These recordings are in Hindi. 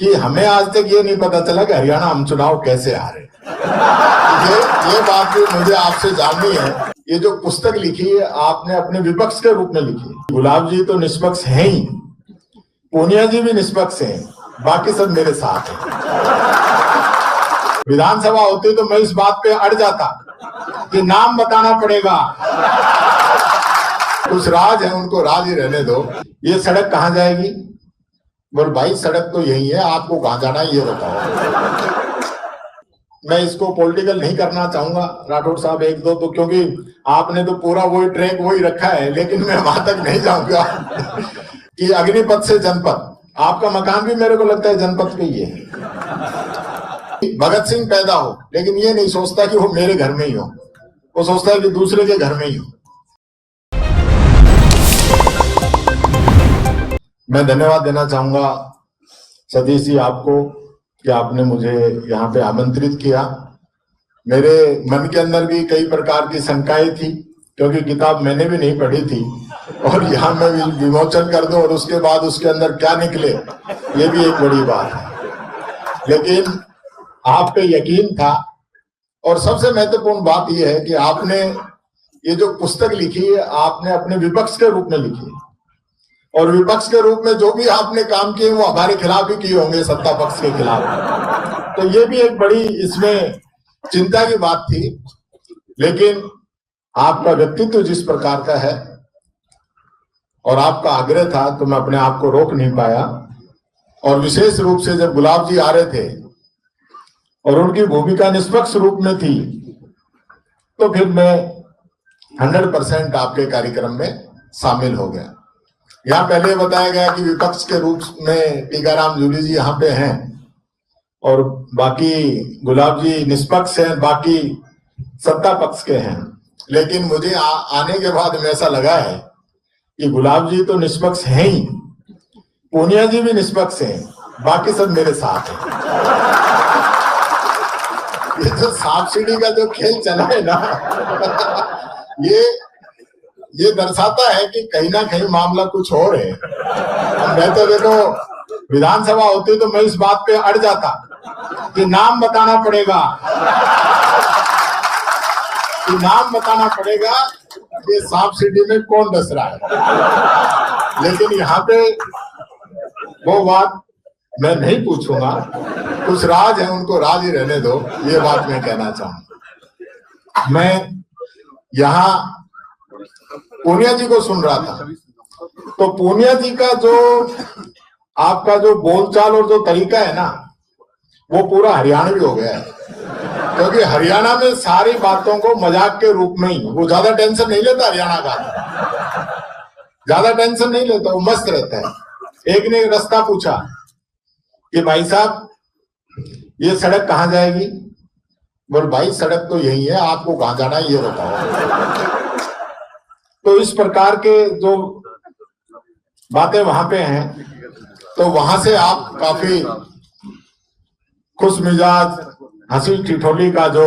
कि हमें आज तक ये नहीं पता चला कि हरियाणा हम चुनाव कैसे हारे। ये बात भी मुझे आपसे जाननी है। ये जो पुस्तक लिखी है आपने अपने विपक्ष के रूप में लिखी है। गुलाब जी तो निष्पक्ष हैं ही, पूनिया जी भी निष्पक्ष हैं, बाकी सब मेरे साथ हैं। विधानसभा होती तो मैं इस बात पे अड़ जाता कि नाम बताना पड़ेगा। कुछ राज है, उनको राज ही रहने दो। ये सड़क कहाँ जाएगी? बोल भाई सड़क तो यही है, आपको कहाँ जाना है ये बताओ। मैं इसको पॉलिटिकल नहीं करना चाहूंगा राठौड़ साहब, एक दो तो, क्योंकि आपने तो पूरा वही ट्रैक वही रखा है, लेकिन मैं वहां तक नहीं जाऊंगा कि अग्निपथ से जनपद, आपका मकान भी मेरे को लगता है जनपद पे ही है। भगत सिंह पैदा हो, लेकिन ये नहीं सोचता कि वो मेरे घर में ही हो, वो सोचता है कि दूसरे के घर में ही हो। मैं धन्यवाद देना चाहूंगा सतीश जी आपको कि आपने मुझे यहाँ पे आमंत्रित किया। मेरे मन के अंदर भी कई प्रकार की शंकाएं थी, क्योंकि किताब मैंने भी नहीं पढ़ी थी, और यहाँ मैं विमोचन कर दूं और उसके बाद उसके अंदर क्या निकले, ये भी एक बड़ी बात है। लेकिन आप पे यकीन था, और सबसे महत्वपूर्ण बात यह है कि आपने ये जो पुस्तक लिखी है आपने अपने विपक्ष के रूप में लिखी है, और विपक्ष के रूप में जो भी आपने काम किए वो हमारे खिलाफ ही किए होंगे, सत्ता पक्ष के खिलाफ। तो ये भी एक बड़ी इसमें चिंता की बात थी। लेकिन आपका व्यक्तित्व जिस प्रकार का है और आपका आग्रह था, तो मैं अपने आप को रोक नहीं पाया। और विशेष रूप से जब गुलाब जी आ रहे थे और उनकी भूमिका निष्पक्ष रूप में थी, तो फिर मैं 100% आपके कार्यक्रम में शामिल हो गया। यहाँ पहले बताया गया कि विपक्ष के रूप में टीकाराम जूली जी यहाँ पे हैं और बाकी गुलाब जी निष्पक्ष हैं, बाकी सत्ता पक्ष के हैं। लेकिन मुझे आने के बाद में ऐसा लगा है कि गुलाब जी तो निष्पक्ष हैं ही, पूनिया जी भी निष्पक्ष हैं, बाकी सब मेरे साथ हैं। ये जो सांप सीढ़ी का जो खेल चला है ना, ये दर्शाता है कि कहीं ना कहीं मामला कुछ और है। मैं तो देखो विधानसभा होती तो मैं इस बात पे अड़ जाता कि नाम बताना पड़ेगा, कि नाम बताना पड़ेगा कि सांप सीढ़ी में कौन डस रहा है। लेकिन यहाँ पे वो बात मैं नहीं पूछूंगा, कुछ राज है, उनको राज ही रहने दो, ये बात मैं कहना चाहूंगा। मैं यहाँ पूनिया जी को सुन रहा था, तो पूनिया जी का जो आपका जो बोलचाल और जो तरीका है ना, वो पूरा हरियाणवी हो गया है। क्योंकि हरियाणा में सारी बातों को मजाक के रूप में ही, वो ज्यादा टेंशन नहीं लेता हरियाणा का, ज्यादा टेंशन नहीं लेता, वो मस्त रहता है। एक ने रास्ता पूछा कि भाई साहब ये सड़क कहाँ जाएगी? बोल भाई सड़क तो यही है, आपको कहाँ जाना है ये बताओ। तो इस प्रकार के जो बातें वहां पे हैं, तो वहां से आप काफी खुश मिजाज, हंसी ठिठोली का जो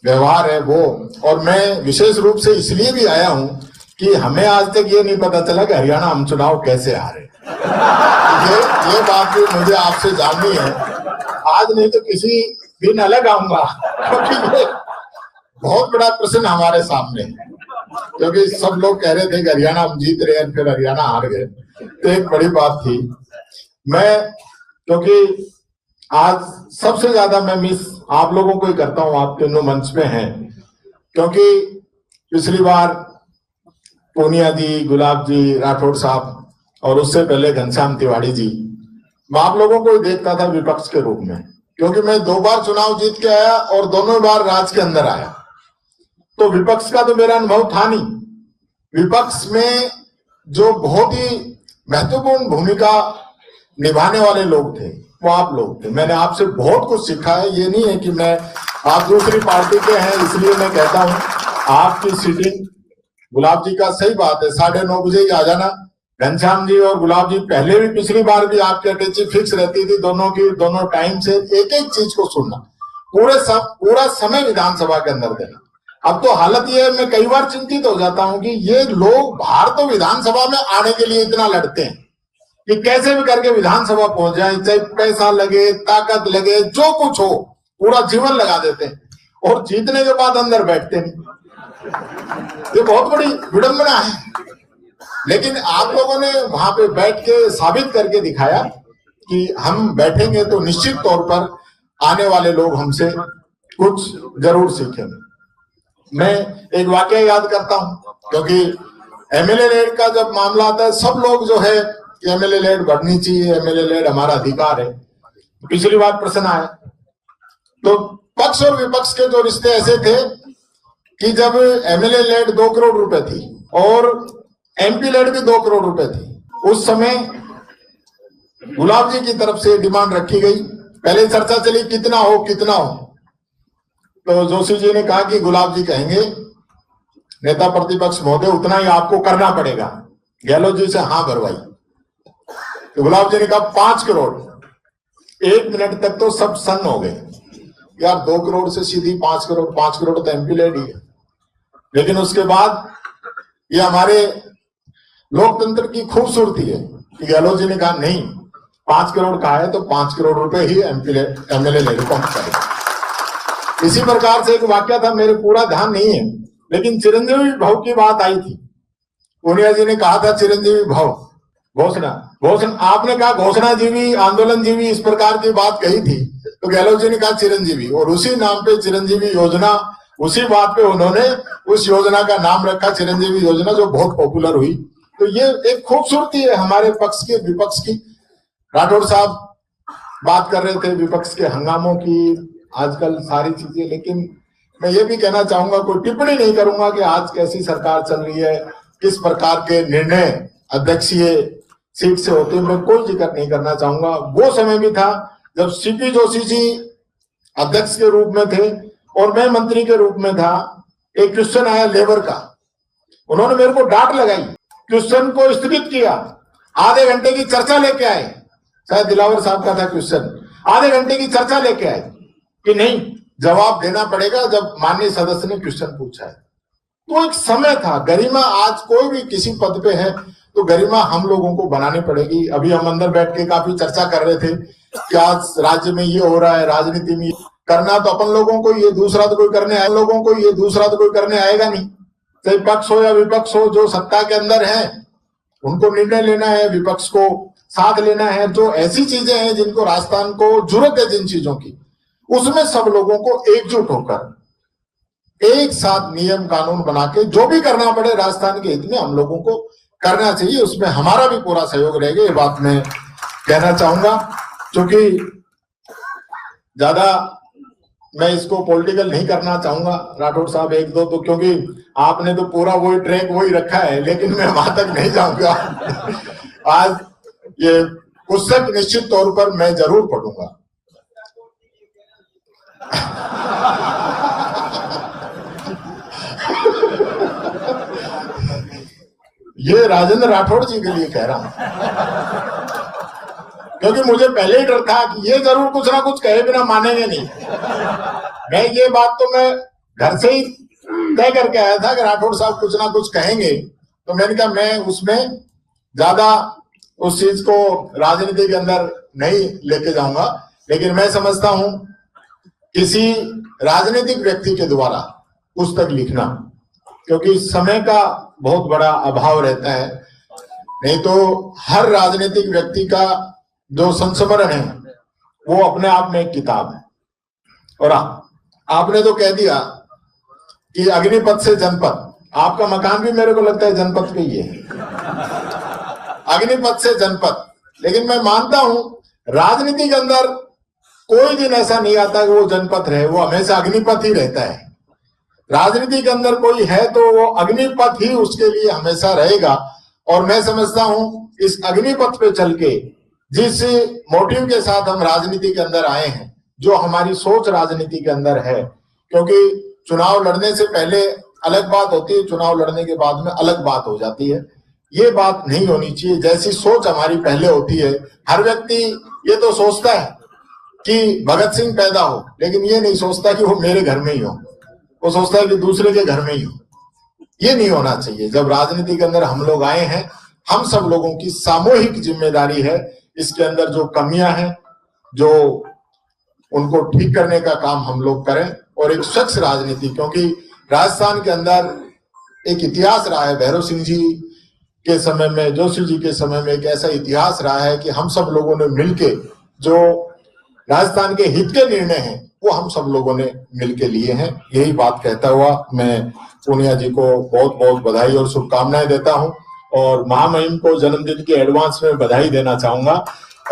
व्यवहार है वो, और मैं विशेष रूप से इसलिए भी आया हूं कि हमें आज तक ये नहीं पता चला कि हरियाणा हम चुनाव कैसे हारे। ये बात भी मुझे आपसे जाननी है। आज नहीं तो किसी दिन अलग आऊंगा, क्योंकि ये बहुत बड़ा प्रश्न हमारे सामने है। क्योंकि सब लोग कह रहे थे कि हरियाणा हम जीत रहे हैं, फिर हरियाणा हार गए, तो एक बड़ी बात थी। मैं क्योंकि आज सबसे ज्यादा मैं मिस आप लोगों को ही करता हूं, आप तीनों मंच पे हैं, क्योंकि पिछली बार पूनिया जी, गुलाब जी, राठौड़ साहब और उससे पहले घनश्याम तिवारी जी, मैं आप लोगों को ही देखता था विपक्ष के रूप में, क्योंकि मैं 2 बार चुनाव जीत के आया और दोनों बार राज के अंदर आया। तो विपक्ष का तो मेरा अनुभव था नहीं। विपक्ष में जो बहुत ही महत्वपूर्ण भूमिका निभाने वाले लोग थे वो आप लोग थे। मैंने आपसे बहुत कुछ सीखा है। ये नहीं है कि मैं आप दूसरी पार्टी के हैं इसलिए मैं कहता हूं आपकी सीटिंग, गुलाब जी का सही बात है 9:30 बजे ही आ जाना। घनश्याम जी और गुलाब जी पहले भी पिछली बार भी आपकी अटैची फिक्स रहती थी दोनों की, दोनों टाइम से एक एक चीज को सुनना, पूरा समय विधानसभा के अंदर देना। अब तो हालत ये है, मैं कई बार चिंतित हो जाता हूं कि ये लोग बाहर तो विधानसभा में आने के लिए इतना लड़ते हैं, कि कैसे भी करके विधानसभा पहुंच जाए, चाहे पैसा लगे, ताकत लगे, जो कुछ हो, पूरा जीवन लगा देते हैं और जीतने के बाद अंदर बैठते नहीं। ये बहुत बड़ी विडंबना है। लेकिन आप लोगों ने वहां पे बैठ के साबित करके दिखाया कि हम बैठेंगे तो निश्चित तौर पर आने वाले लोग हमसे कुछ जरूर सीखेंगे। मैं एक वाकया याद करता हूं, क्योंकि एमएलए लेड का जब मामला आता है, सब लोग जो है कि एमएलए लेड बढ़नी चाहिए, एमएलए लेड हमारा अधिकार है। पिछली बार प्रश्न आया तो पक्ष और विपक्ष के जो रिश्ते ऐसे थे कि जब एमएलए लेड 2 करोड़ रुपए थी और एमपी लेड भी 2 करोड़ रुपए थी, उस समय गुलाब जी की तरफ से डिमांड रखी गई। पहले चर्चा चली कितना हो कितना हो, तो जोशी जी ने कहा कि गुलाब जी कहेंगे नेता प्रतिपक्ष महोदय उतना ही आपको करना पड़ेगा। गहलोत जी से हाँ भरवाई तो गुलाब जी ने कहा 5 करोड़। 1 मिनट तक तो सब सन्न हो गए, यार 2 करोड़ से सीधी 5 करोड़, 5 करोड़ तो एमपी लेड ही है। लेकिन उसके बाद ये हमारे लोकतंत्र की खूबसूरती है कि गहलोत जी ने कहा नहीं, 5 करोड़ का है तो 5 करोड़ रुपए ही एमएलए लेड को पहुंचाएगा। इसी प्रकार से एक वाक्य था, मेरे पूरा ध्यान नहीं है, लेकिन चिरंजीवी भाव की बात आई थी। पूनिया जी ने कहा था चिरंजीवी भाव घोषणा, आपने कहा घोषणा जीवी, आंदोलन जीवी, इस प्रकार की बात कही थी, तो गहलोत जी ने कहा चिरंजीवी, और उसी नाम पे चिरंजीवी योजना, उसी बात पे उन्होंने उस योजना का नाम रखा चिरंजीवी योजना, जो बहुत पॉपुलर हुई। तो ये एक खूबसूरती है हमारे पक्ष की विपक्ष की। राठौड़ साहब बात कर रहे थे विपक्ष के हंगामों की, आजकल सारी चीजें, लेकिन मैं ये भी कहना चाहूंगा, कोई टिप्पणी नहीं करूंगा कि आज कैसी सरकार चल रही है, किस प्रकार के निर्णय अध्यक्षीय सीट से होते हैं, मैं कोई जिक्र नहीं करना चाहूंगा। वो समय भी था जब सीपी जोशी जी अध्यक्ष के रूप में थे और मैं मंत्री के रूप में था। एक क्वेश्चन आया लेबर का, उन्होंने मेरे को डांट लगाई, क्वेश्चन को स्थगित किया, आधे घंटे की चर्चा लेके आए, शायद दिलावर साहब का था क्वेश्चन, आधे घंटे की चर्चा लेके आए कि नहीं जवाब देना पड़ेगा जब माननीय सदस्य ने क्वेश्चन पूछा है। तो एक समय था, गरिमा आज कोई भी किसी पद पे है तो गरिमा हम लोगों को बनानी पड़ेगी। अभी हम अंदर बैठ के काफी चर्चा कर रहे थे कि आज राज्य में ये हो रहा है, राजनीति में करना तो अपन लोगों को, ये दूसरा तो कोई करने आए लोगों को, ये दूसरा तो कोई करने आएगा नहीं। चाहे पक्ष हो या विपक्ष हो, जो सत्ता के अंदर है उनको निर्णय लेना है, विपक्ष को साथ लेना है। जो ऐसी चीजें हैं जिनको राजस्थान को जरूरत है, जिन चीजों की, उसमें सब लोगों को एकजुट होकर एक साथ नियम कानून बना के जो भी करना पड़े राजस्थान के हित में हम लोगों को करना चाहिए। उसमें हमारा भी पूरा सहयोग रहेगा, ये बात मैं कहना चाहूंगा। क्योंकि ज्यादा मैं इसको पॉलिटिकल नहीं करना चाहूंगा राठौड़ साहब, एक दो तो, क्योंकि आपने तो पूरा वही ट्रैक वही रखा है, लेकिन मैं वहां तक नहीं जाऊंगा। आज ये पुस्तक निश्चित तौर पर मैं जरूर पढ़ूंगा। ये राजेंद्र राठौड़ जी के लिए कह रहा हूं, क्योंकि मुझे पहले ही डर था कि ये जरूर कुछ ना कुछ कहे बिना मानेंगे नहीं। मैं ये बात तो मैं घर से ही तय करके आया था कि राठौड़ साहब कुछ ना कुछ कहेंगे, तो मैंने कहा मैं उसमें ज्यादा उस चीज को राजनीति के अंदर नहीं लेके जाऊंगा। लेकिन मैं समझता हूं किसी राजनीतिक व्यक्ति के द्वारा पुस्तक लिखना, क्योंकि समय का बहुत बड़ा अभाव रहता है, नहीं तो हर राजनीतिक व्यक्ति का जो संस्मरण है वो अपने आप में एक किताब है। और आपने तो कह दिया कि अग्निपथ से जनपद, आपका मकान भी मेरे को लगता है जनपद पे ही है, अग्निपथ से जनपद। लेकिन मैं मानता हूं राजनीति के अंदर कोई दिन ऐसा नहीं आता कि वो जनपद रहे, वो हमेशा अग्निपथ ही रहता है। राजनीति के अंदर कोई है तो वो अग्निपथ ही उसके लिए हमेशा रहेगा। और मैं समझता हूं इस अग्निपथ पे चल के जिस मोटिव के साथ हम राजनीति के अंदर आए हैं, जो हमारी सोच राजनीति के अंदर है, क्योंकि चुनाव लड़ने से पहले अलग बात होती है, चुनाव लड़ने के बाद में अलग बात हो जाती है। ये बात नहीं होनी चाहिए। जैसी सोच हमारी पहले होती है, हर व्यक्ति ये तो सोचता है कि भगत सिंह पैदा हो, लेकिन ये नहीं सोचता कि वो मेरे घर में ही हो, वो सोचता है कि दूसरे के घर में ही हो। ये नहीं होना चाहिए। जब राजनीति के अंदर हम लोग आए हैं, हम सब लोगों की सामूहिक जिम्मेदारी है। इसके अंदर जो कमियां हैं, जो उनको ठीक करने का काम हम लोग करें और एक स्वच्छ राजनीति, क्योंकि राजस्थान के अंदर एक इतिहास रहा है। भैरव सिंह जी के समय में, जोशी जी के समय में एक ऐसा इतिहास रहा है कि हम सब लोगों ने मिलके जो राजस्थान के हित के निर्णय हैं वो हम सब लोगों ने मिलके लिए हैं। यही बात कहता हुआ मैं पूनिया जी को बहुत बहुत बधाई और शुभकामनाएं देता हूं और महामहिम को जन्मदिन की एडवांस में बधाई देना चाहूंगा।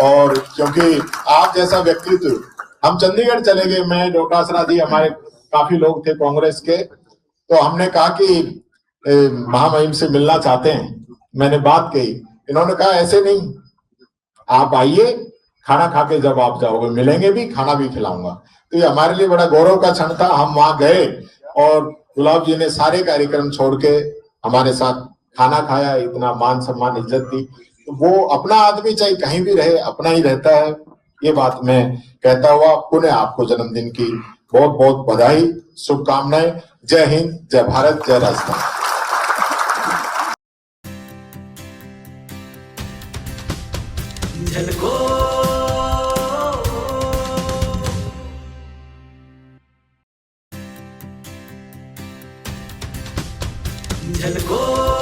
और क्योंकि आप जैसा व्यक्तित्व, हम चंडीगढ़ चले गए, मैं डोटासरा जी, हमारे काफी लोग थे कांग्रेस के, तो हमने कहा कि महामहिम से मिलना चाहते हैं। मैंने बात कही, इन्होंने कहा ऐसे नहीं, आप आइए, खाना खा के जब आप जाओगे मिलेंगे भी, खाना भी खिलाऊंगा। तो ये हमारे लिए बड़ा गौरव का क्षण था। हम वहां गए और गुलाब जी ने सारे कार्यक्रम छोड़ के हमारे साथ खाना खाया, इतना मान सम्मान इज्जत दी। तो वो अपना आदमी चाहे कहीं भी रहे अपना ही रहता है। ये बात मैं कहता हुआ पुनः आपको जन्मदिन की बहुत बहुत बधाई, शुभकामनाएं। जय हिंद, जय भारत, जय राजस्थान। झलको